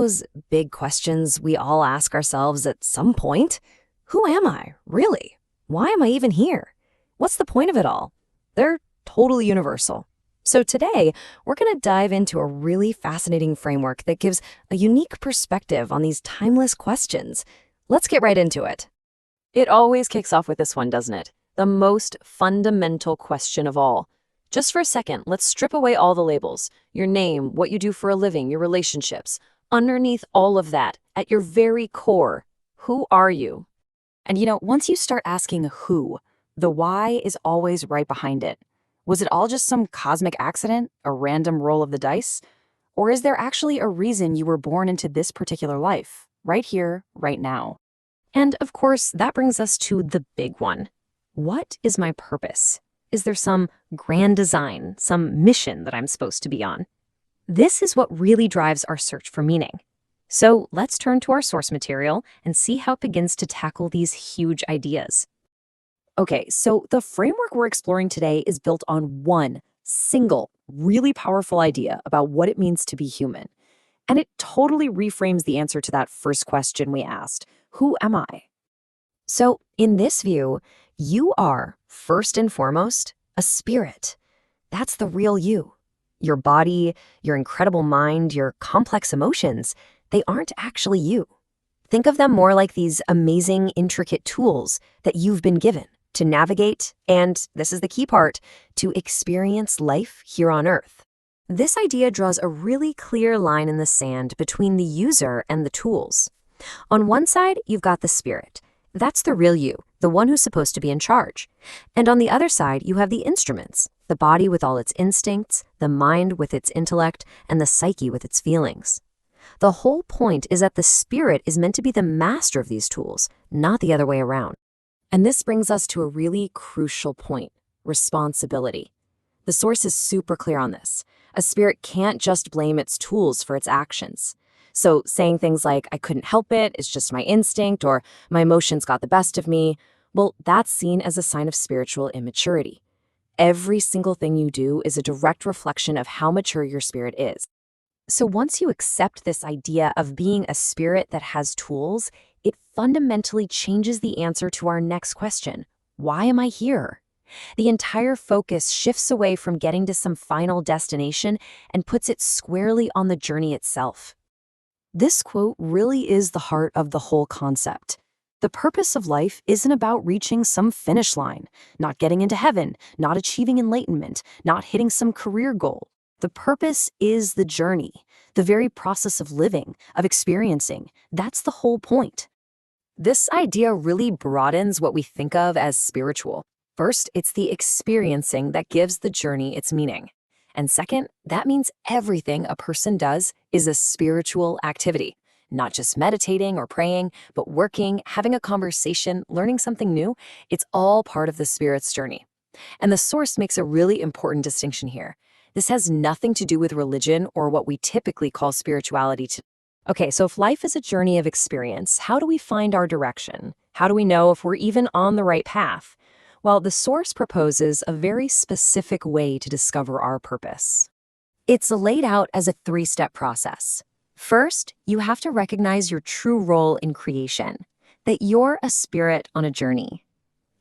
those big questions we all ask ourselves at some point. Who am I, really? Why am I even here? What's the point of it all? They're totally universal. So today, we're going to dive into a really fascinating framework that gives a unique perspective on these timeless questions. Let's get right into it. It always kicks off with this one, doesn't it? The most fundamental question of all. Just for a second, let's strip away all the labels. Your name, what you do for a living, your relationships. Underneath all of that, at your very core, who are you? And once you start asking who, the why is always right behind it. Was it all just some cosmic accident, a random roll of the dice? Or is there actually a reason you were born into this particular life, right here, right now? And of course, that brings us to the big one. What is my purpose? Is there some grand design, some mission that I'm supposed to be on? This is what really drives our search for meaning. So let's turn to our source material and see how it begins to tackle these huge ideas. Okay, so the framework we're exploring today is built on one single, really powerful idea about what it means to be human. And it totally reframes the answer to that first question we asked, who am I? So in this view, you are, first and foremost, a spirit. That's the real you. Your body, your incredible mind, your complex emotions, they aren't actually you. Think of them more like these amazing, intricate tools that you've been given to navigate and, this is the key part, to experience life here on Earth. This idea draws a really clear line in the sand between the user and the tools. On one side, you've got the spirit. That's the real you, the one who's supposed to be in charge. And on the other side, you have the instruments, the body with all its instincts, the mind with its intellect, and the psyche with its feelings. The whole point is that the spirit is meant to be the master of these tools, not the other way around. And this brings us to a really crucial point, responsibility. The source is super clear on this. A spirit can't just blame its tools for its actions. So saying things like, I couldn't help it, it's just my instinct, or my emotions got the best of me, well, that's seen as a sign of spiritual immaturity. Every single thing you do is a direct reflection of how mature your spirit is. So once you accept this idea of being a spirit that has tools, it fundamentally changes the answer to our next question. Why am I here? The entire focus shifts away from getting to some final destination and puts it squarely on the journey itself. This quote really is the heart of the whole concept. The purpose of life isn't about reaching some finish line, not getting into heaven, not achieving enlightenment, not hitting some career goal. The purpose is the journey, the very process of living, of experiencing. That's the whole point. This idea really broadens what we think of as spiritual. First, it's the experiencing that gives the journey its meaning. And second, that means everything a person does is a spiritual activity. Not just meditating or praying, but working, having a conversation, learning something new. It's all part of the spirit's journey. And the source makes a really important distinction here. This has nothing to do with religion or what we typically call spirituality. Okay, so if life is a journey of experience, how do we find our direction? How do we know if we're even on the right path? Well, the source proposes a very specific way to discover our purpose. It's laid out as a three-step process. First, you have to recognize your true role in creation, that you're a spirit on a journey.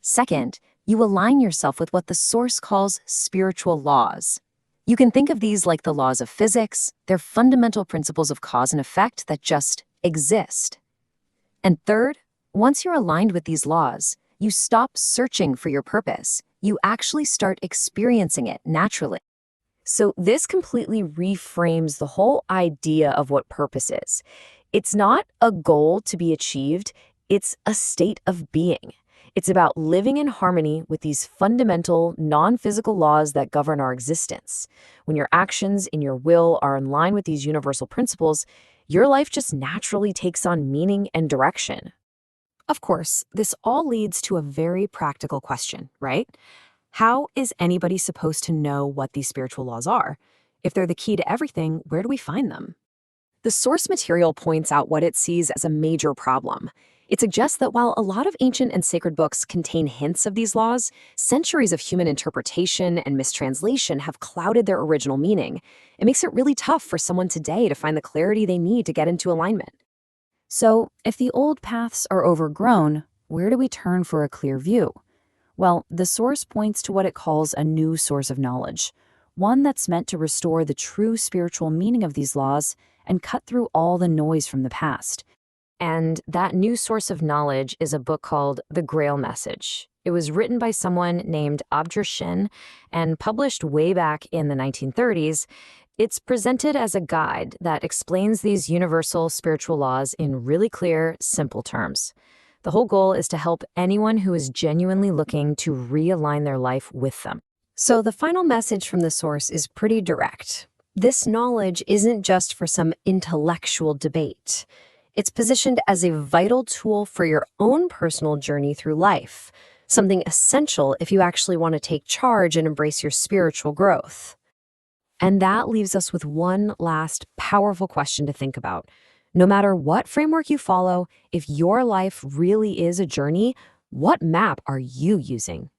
Second, you align yourself with what the source calls spiritual laws. You can think of these like the laws of physics. They're fundamental principles of cause and effect that just exist. And third, once you're aligned with these laws, you stop searching for your purpose. You actually start experiencing it naturally. So this completely reframes the whole idea of what purpose is. It's not a goal to be achieved, it's a state of being. It's about living in harmony with these fundamental, non-physical laws that govern our existence. When your actions and your will are in line with these universal principles, your life just naturally takes on meaning and direction. Of course, this all leads to a very practical question, right? How is anybody supposed to know what these spiritual laws are? If they're the key to everything, where do we find them? The source material points out what it sees as a major problem. It suggests that while a lot of ancient and sacred books contain hints of these laws, centuries of human interpretation and mistranslation have clouded their original meaning. It makes it really tough for someone today to find the clarity they need to get into alignment. So, if the old paths are overgrown, where do we turn for a clear view? Well, the source points to what it calls a new source of knowledge, one that's meant to restore the true spiritual meaning of these laws and cut through all the noise from the past. And that new source of knowledge is a book called The Grail Message. It was written by someone named Abdur Shin and published way back in the 1930s. It's presented as a guide that explains these universal spiritual laws in really clear, simple terms. The whole goal is to help anyone who is genuinely looking to realign their life with them. So the final message from the source is pretty direct. This knowledge isn't just for some intellectual debate. It's positioned as a vital tool for your own personal journey through life, something essential if you actually want to take charge and embrace your spiritual growth. And that leaves us with one last powerful question to think about. No matter what framework you follow, if your life really is a journey, what map are you using?